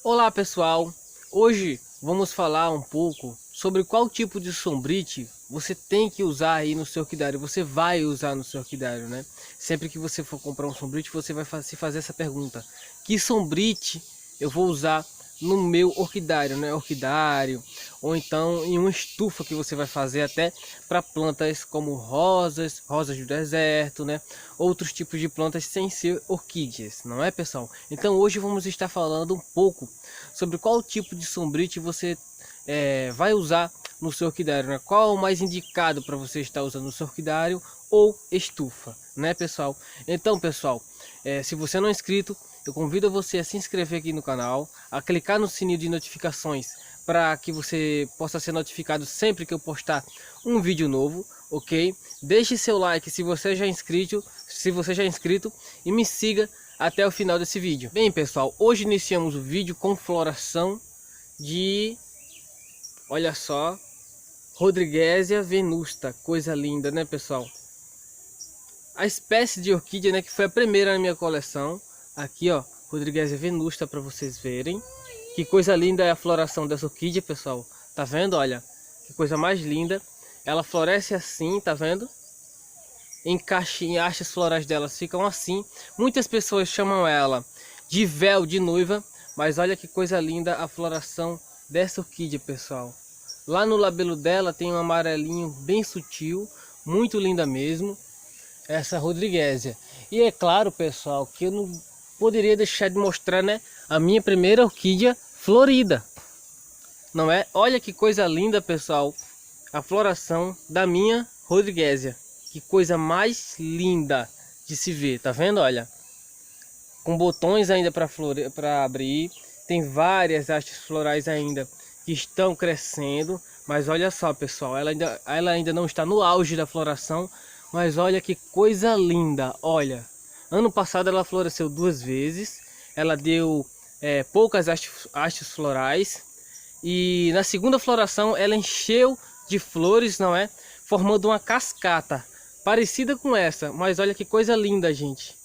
Olá pessoal, hoje vamos falar um pouco sobre qual tipo de sombrite você tem que usar aí no seu orquidário, você vai usar no seu orquidário, né? Sempre que você for comprar um sombrite, você vai se fazer essa pergunta: que sombrite eu vou usar no meu orquidário, né? Orquidário, ou então em uma estufa que você vai fazer até para plantas como rosas do deserto, né? Outros tipos de plantas sem ser orquídeas, não é, pessoal? Então hoje vamos estar falando um pouco sobre qual tipo de sombrite você vai usar no seu orquidário, né? Qual o mais indicado para você estar usando no seu orquidário ou estufa, né, pessoal? Então, pessoal, se você não é inscrito, eu convido você a se inscrever aqui no canal, a clicar no sininho de notificações para que você possa ser notificado sempre que eu postar um vídeo novo, ok? Deixe seu like se você já é inscrito, e me siga até o final desse vídeo. Bem, pessoal, hoje iniciamos o vídeo com floração de, olha só, Rodriguesia venusta, coisa linda, né, pessoal? A espécie de orquídea, né, que foi a primeira na minha coleção. Aqui, ó, Rodriguesia venusta, para vocês verem. Que coisa linda é a floração dessa orquídea, pessoal. Tá vendo? Olha, que coisa mais linda. Ela floresce assim, tá vendo? Em hastes florais delas ficam assim. Muitas pessoas chamam ela de véu de noiva, mas olha que coisa linda a floração dessa orquídea, pessoal. Lá no labelo dela tem um amarelinho bem sutil, muito linda mesmo, essa Rodriguesia. E é claro, pessoal, que eu não poderia deixar de mostrar, né, a minha primeira orquídea florida, não é? Olha que coisa linda, pessoal, a floração da minha Rodriguesia. Que coisa mais linda de se ver, tá vendo? Olha, com botões ainda para abrir, tem várias hastes florais ainda que estão crescendo, mas olha só, pessoal, ela ainda não está no auge da floração, mas olha que coisa linda. Olha, ano passado ela floresceu 2 vezes, ela deu poucas hastes florais, e na segunda floração ela encheu de flores, não é? Formando uma cascata parecida com essa, mas olha que coisa linda, gente.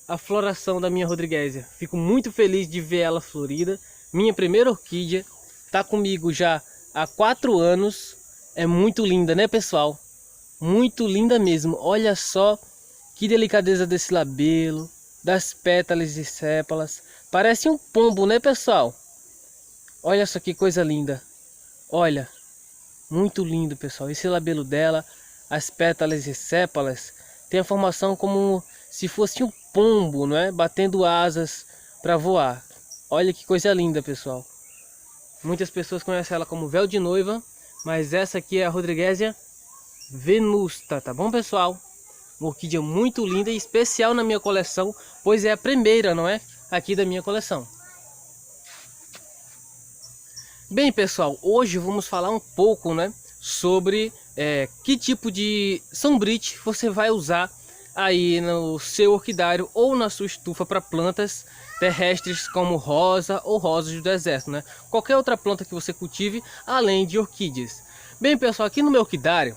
A floração da minha Rodriguesia. Fico muito feliz de ver ela florida. Minha primeira orquídea, tá comigo já há 4 anos. É muito linda, né, pessoal? Muito linda mesmo. Olha só que delicadeza desse labelo, das pétalas e sépalas. Parece um pombo, né, pessoal? Olha só que coisa linda. Olha, muito lindo, pessoal. Esse labelo dela, as pétalas e sépalas, tem a formação como se fosse um pombo, não é? Batendo asas para voar. Olha que coisa linda, pessoal. Muitas pessoas conhecem ela como véu de noiva, mas essa aqui é a Rodriguesia venusta, tá bom, pessoal? Uma orquídea muito linda e especial na minha coleção, pois é a primeira, não é? Aqui da minha coleção. Bem, pessoal, hoje vamos falar um pouco, né, sobre que tipo de sombrite você vai usar aí no seu orquidário ou na sua estufa para plantas terrestres como rosa ou rosas do deserto, né? Qualquer outra planta que você cultive além de orquídeas. Bem, pessoal, aqui no meu orquidário,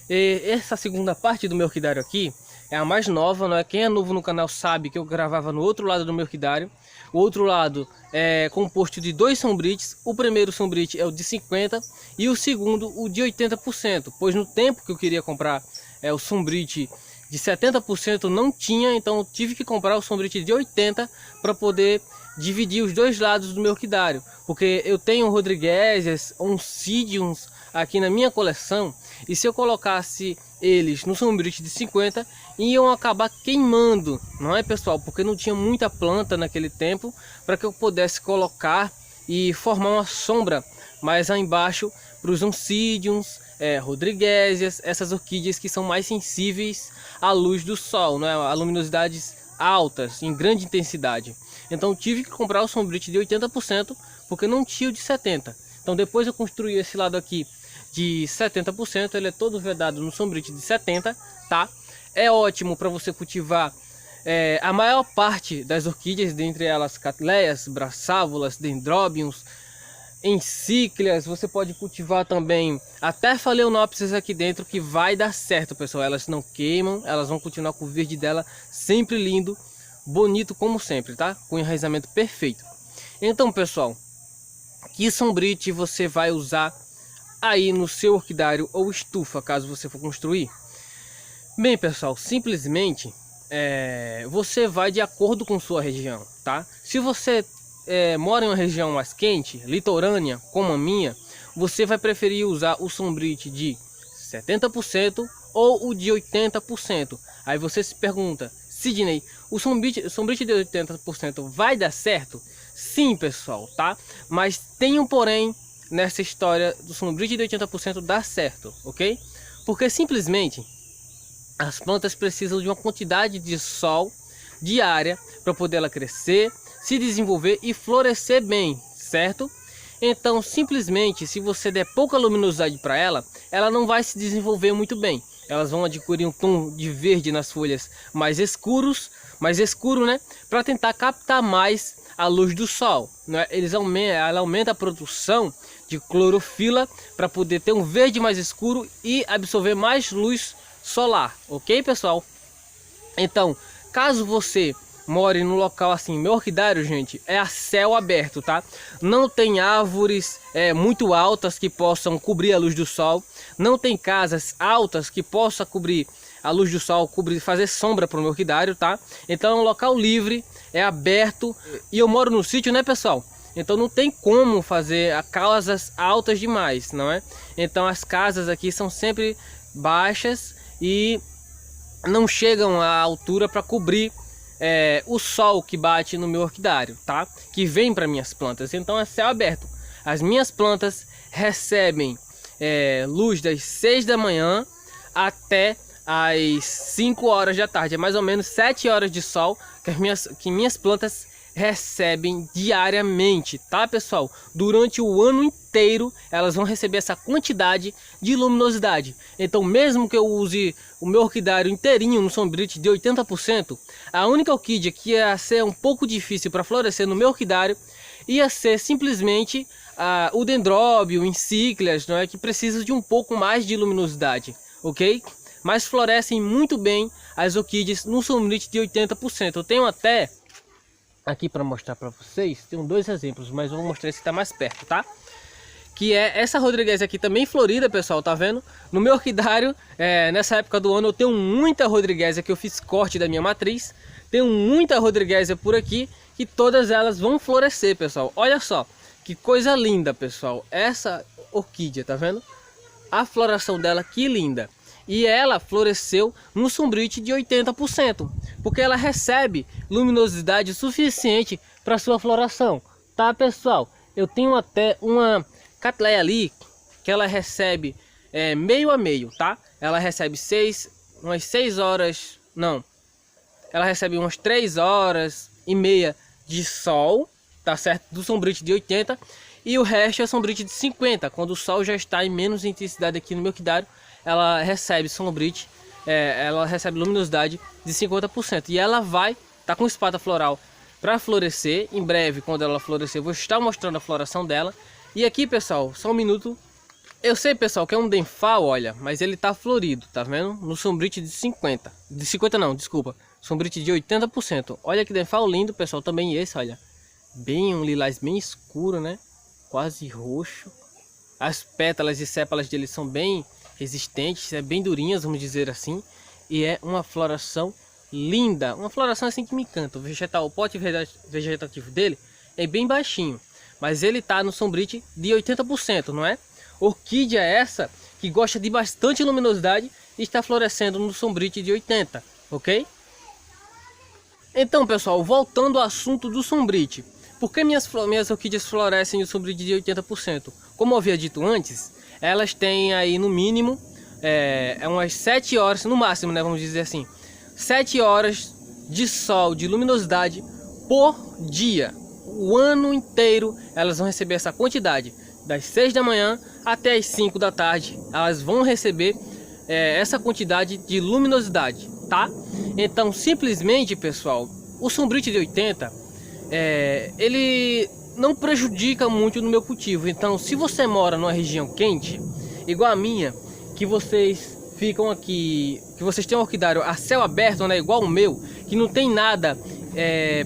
essa segunda parte do meu orquidário aqui é a mais nova, não é? Quem é novo no canal sabe que eu gravava no outro lado do meu orquidário. O outro lado é composto de 2 sombrites. O primeiro sombrite é o de 50% e o segundo o de 80%. Pois no tempo que eu queria comprar o sombrite de 70% não tinha, então eu tive que comprar o sombrite de 80% para poder dividir os dois lados do meu orquidário. Porque eu tenho Rodriguesias, Oncidiums aqui na minha coleção, e se eu colocasse eles no sombrite de 50, iam acabar queimando, não é, pessoal? Porque não tinha muita planta naquele tempo para que eu pudesse colocar e formar uma sombra mais aí embaixo para os Oncidiums, Rodriguesias, essas orquídeas que são mais sensíveis à luz do sol, não é? A luminosidades altas, em grande intensidade. Então tive que comprar o sombrite de 80% porque não tinha o de 70%. Então depois eu construí esse lado aqui de 70%, ele é todo vedado no sombrite de 70%, tá? É ótimo para você cultivar a maior parte das orquídeas, dentre elas catleias, braçávolas, dendróbiums, encíclias. Você pode cultivar também até phalaenopsis aqui dentro, que vai dar certo, pessoal. Elas não queimam, elas vão continuar com o verde dela sempre lindo, bonito como sempre, tá? Com enraizamento perfeito. Então, pessoal, que sombrite você vai usar aí no seu orquidário ou estufa, caso você for construir? Bem, pessoal, simplesmente você vai de acordo com sua região, tá? Se você mora em uma região mais quente, litorânea, como a minha, você vai preferir usar o sombrite de 70% ou o de 80%. Aí você se pergunta: Sidney, o sombrite de 80% vai dar certo? Sim, pessoal, tá? Mas tem um porém nessa história do sombrite de 80% dar certo, ok? Porque simplesmente as plantas precisam de uma quantidade de sol diária para poder ela crescer, se desenvolver e florescer bem, certo? Então, simplesmente, se você der pouca luminosidade para ela, ela não vai se desenvolver muito bem. Elas vão adquirir um tom de verde nas folhas mais escuro, né? Para tentar captar mais a luz do sol, né? Ela aumenta a produção de clorofila para poder ter um verde mais escuro e absorver mais luz solar, ok, pessoal? Então, caso você more no local assim, meu orquidário, gente, é a céu aberto, tá? Não tem árvores muito altas que possam cobrir a luz do sol, não tem casas altas que possam cobrir a luz do sol, fazer sombra para o meu orquidário, tá? Então é um local livre, é aberto, e eu moro no sítio, né, pessoal? Então não tem como fazer casas altas demais, não é? Então as casas aqui são sempre baixas e não chegam à altura para cobrir o sol que bate no meu orquidário, tá? Que vem para minhas plantas. Então é céu aberto. As minhas plantas recebem luz das 6 da manhã até às 5 horas da tarde. É mais ou menos 7 horas de sol que minhas plantas recebem diariamente, tá, pessoal? Durante o ano inteiro elas vão receber essa quantidade de luminosidade. Então, mesmo que eu use o meu orquidário inteirinho no sombrite de 80%, a única orquídea que ia ser um pouco difícil para florescer no meu orquidário ia ser simplesmente o dendróbio, encíclias, não é, que precisa de um pouco mais de luminosidade, ok? Mas florescem muito bem as orquídeas no sombrite de 80%. Eu tenho até aqui para mostrar para vocês, tem 2 exemplos, mas eu vou mostrar esse que está mais perto, tá? Que é essa rodriguesia aqui também florida, pessoal, tá vendo? No meu orquidário, nessa época do ano, eu tenho muita rodriguesia que eu fiz corte da minha matriz. Tenho muita rodriguesia por aqui, que todas elas vão florescer, pessoal. Olha só, que coisa linda, pessoal. Essa orquídea, tá vendo? A floração dela, que linda. E ela floresceu no sombrite de 80%, porque ela recebe luminosidade suficiente para sua floração, tá, pessoal? Eu tenho até uma catleia ali que ela recebe meio a meio, tá? Ela recebe umas 6 horas, não, ela recebe umas 3 horas e meia de sol, tá certo? Do sombrite de 80, e o resto é sombrite de 50, quando o sol já está em menos intensidade aqui no meu orquidário. Ela recebe sombrite, ela recebe luminosidade de 50%. E ela vai estar com espata floral para florescer. Em breve, quando ela florescer, eu vou estar mostrando a floração dela. E aqui, pessoal, só um minuto. Eu sei, pessoal, que é um denfal, olha, mas ele tá florido, tá vendo? No sombrite de 50. De 50 não, desculpa. Sombrite de 80%. Olha que denfal lindo, pessoal. Também esse, olha. Bem um lilás bem escuro, né? Quase roxo. As pétalas e sépalas dele são bem resistentes, bem durinhas, vamos dizer assim, e é uma floração linda, uma floração assim que me encanta. O pote vegetativo dele é bem baixinho, mas ele tá no sombrite de 80%, não é? Orquídea essa que gosta de bastante luminosidade e está florescendo no sombrite de 80%, ok? Então, pessoal, voltando ao assunto do sombrite, por que minhas orquídeas florescem no sombrite de 80%? Como eu havia dito antes, elas têm aí no mínimo umas 7 horas, no máximo, né, vamos dizer assim, 7 horas de sol, de luminosidade por dia. O ano inteiro elas vão receber essa quantidade, das 6 da manhã até as 5 da tarde, elas vão receber essa quantidade de luminosidade, tá? Então, simplesmente, pessoal, o sombrite de 80, ele não prejudica muito no meu cultivo. Então, se você mora numa região quente, igual a minha, que vocês ficam aqui, que vocês têm um orquidário a céu aberto, né, igual o meu, que não tem nada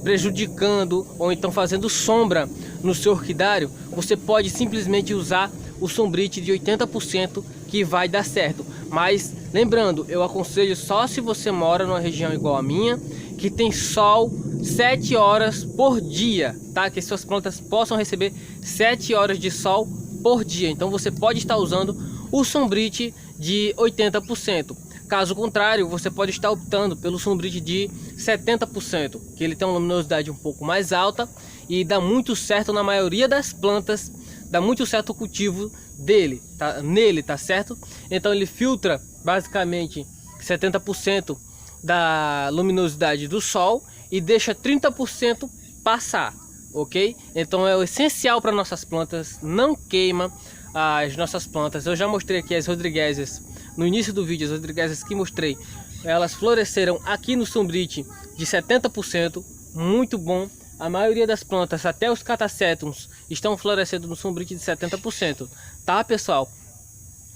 prejudicando ou então fazendo sombra no seu orquidário, você pode simplesmente usar o Sombrite de 80% que vai dar certo. Mas lembrando, eu aconselho só se você mora numa região igual a minha, que tem sol 7 horas por dia, tá? Que suas plantas possam receber 7 horas de sol por dia. Então você pode estar usando o Sombrite de 80%. Caso contrário, você pode estar optando pelo Sombrite de 70%, que ele tem uma luminosidade um pouco mais alta e dá muito certo na maioria das plantas, dá muito certo o cultivo dele, tá? Nele, tá certo? Então ele filtra basicamente 70% da luminosidade do sol e deixa 30% passar, ok? Então é o essencial para nossas plantas, não queima as nossas plantas. Eu já mostrei aqui as rodriguésias no início do vídeo, as rodriguésias que mostrei, elas floresceram aqui no Sombrite de 70%, muito bom. A maioria das plantas, até os catacétums, estão florescendo no Sombrite de 70%, tá, pessoal?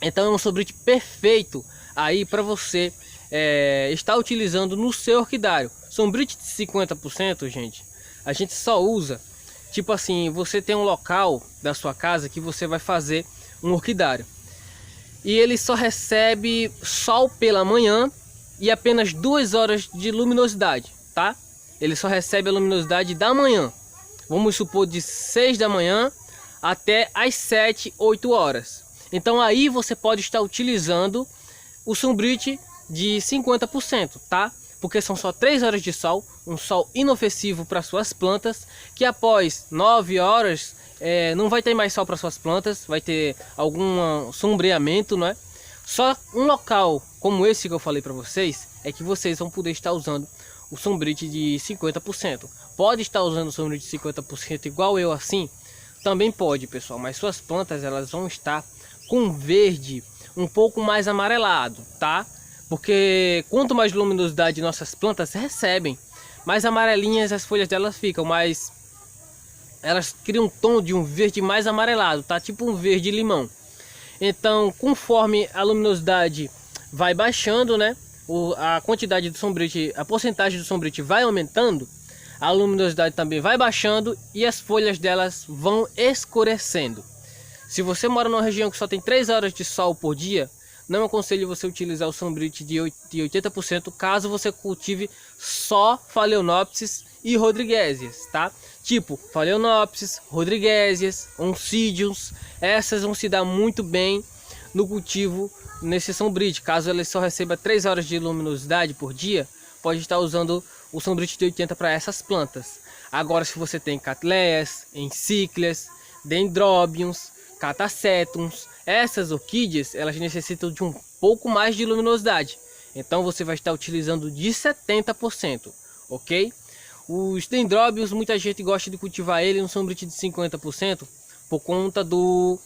Então é um Sombrite perfeito aí para você estar utilizando no seu orquidário. Sombrite de 50%, gente, a gente só usa, tipo assim, você tem um local da sua casa que você vai fazer um orquidário e ele só recebe sol pela manhã e apenas 2 horas de luminosidade, tá? Ele só recebe a luminosidade da manhã, vamos supor de 6 da manhã até as 7, 8 horas. Então aí você pode estar utilizando o Sombrite de 50%, tá? Porque são só 3 horas de sol, um sol inofensivo para suas plantas, que após 9 horas não vai ter mais sol para suas plantas, vai ter algum sombreamento, não é? Só um local como esse que eu falei para vocês é que vocês vão poder estar usando o Sombrite de 50%. Pode estar usando o Sombrite de 50% igual eu assim? Também pode, pessoal, mas suas plantas elas vão estar com verde um pouco mais amarelado, tá? Porque quanto mais luminosidade nossas plantas recebem, mais amarelinhas as folhas delas ficam, mas elas criam um tom de um verde mais amarelado, tá? Tipo um verde limão. Então, conforme a luminosidade vai baixando, né? A quantidade do Sombrite, a porcentagem do Sombrite vai aumentando, a luminosidade também vai baixando e as folhas delas vão escurecendo. Se você mora numa região que só tem 3 horas de sol por dia, não aconselho você utilizar o Sombrite de 80% caso você cultive só Phalaenopsis e Rodriguésias, tá? Tipo Phalaenopsis, Rodriguésias, Oncidiums, essas vão se dar muito bem no cultivo nesse Sombrite. Caso ele só receba 3 horas de luminosidade por dia, pode estar usando o Sombrite de 80 para essas plantas. Agora, se você tem Cattleyas, Encíclias, Dendrobiums, Catacétums, essas orquídeas elas necessitam de um pouco mais de luminosidade, então você vai estar utilizando de 70%, ok? Os Dendrobiums, muita gente gosta de cultivar ele no Sombrite de 50% por conta do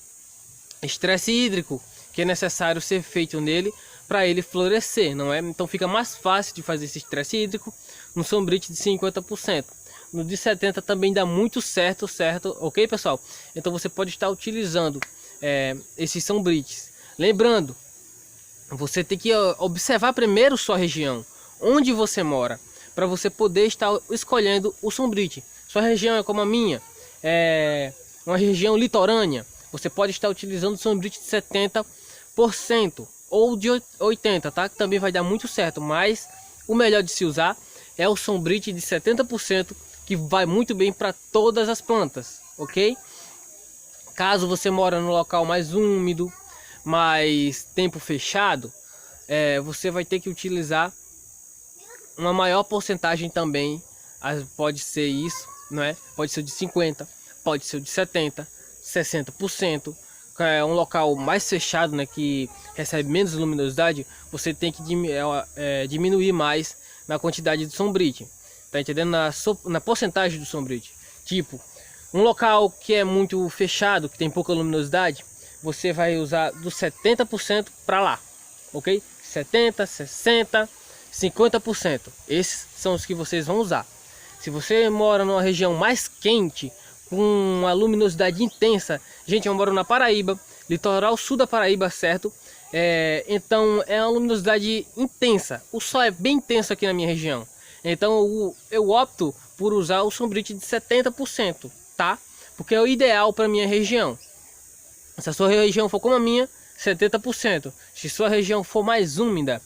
estresse hídrico que é necessário ser feito nele para ele florescer, não é? Então fica mais fácil de fazer esse estresse hídrico no Sombrite de 50%. No de 70 também dá muito certo, ok, pessoal? Então você pode estar utilizando esses Sombrites. Lembrando, você tem que observar primeiro sua região, onde você mora, para você poder estar escolhendo o Sombrite. Sua região é como a minha, é uma região litorânea, você pode estar utilizando o Sombrite de 70% ou de 80%, tá? Que também vai dar muito certo, mas o melhor de se usar é o Sombrite de 70%, que vai muito bem para todas as plantas, ok? Caso você mora no local mais úmido, mais tempo fechado, você vai ter que utilizar uma maior porcentagem também. Pode ser isso, não é? Pode ser de 50%, pode ser de 70%, 60%. É um local mais fechado, né, que recebe menos luminosidade, você tem que diminuir mais na quantidade de Sombrite. Tá entendendo? Na porcentagem do Sombrite. Tipo, um local que é muito fechado, que tem pouca luminosidade, você vai usar dos 70% para lá, ok? 70, 60, 50%. Esses são os que vocês vão usar. Se você mora numa região mais quente, com uma luminosidade intensa, gente, eu moro na Paraíba, litoral sul da Paraíba, certo? Então é uma luminosidade intensa. O sol é bem intenso aqui na minha região. Então eu opto por usar o sombrite de 70%, tá? Porque é o ideal para minha região. Se a sua região for como a minha, 70%. Se sua região for mais úmida,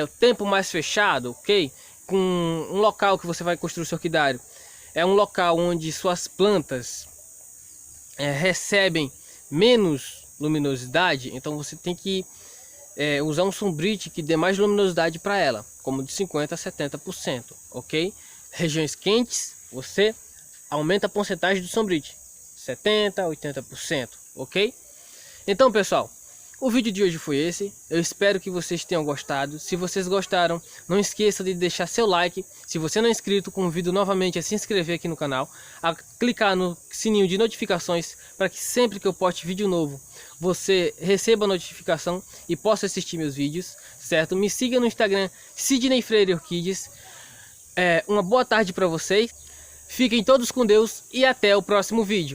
o tempo mais fechado, ok? Com um local que você vai construir o seu orquidário, é um local onde suas plantas recebem menos luminosidade, então você tem que usar um sombrite que dê mais luminosidade para ela, como de 50% a 70%, ok? Regiões quentes, você aumenta a porcentagem do sombrite, 70%, 80%, ok? Então, pessoal, o vídeo de hoje foi esse. Eu espero que vocês tenham gostado. Se vocês gostaram, não esqueça de deixar seu like. Se você não é inscrito, convido novamente a se inscrever aqui no canal, a clicar no sininho de notificações para que sempre que eu poste vídeo novo, você receba a notificação e possa assistir meus vídeos, certo? Me siga no Instagram, Sidney Freire Orquídeas. Uma boa tarde para vocês. Fiquem todos com Deus e até o próximo vídeo.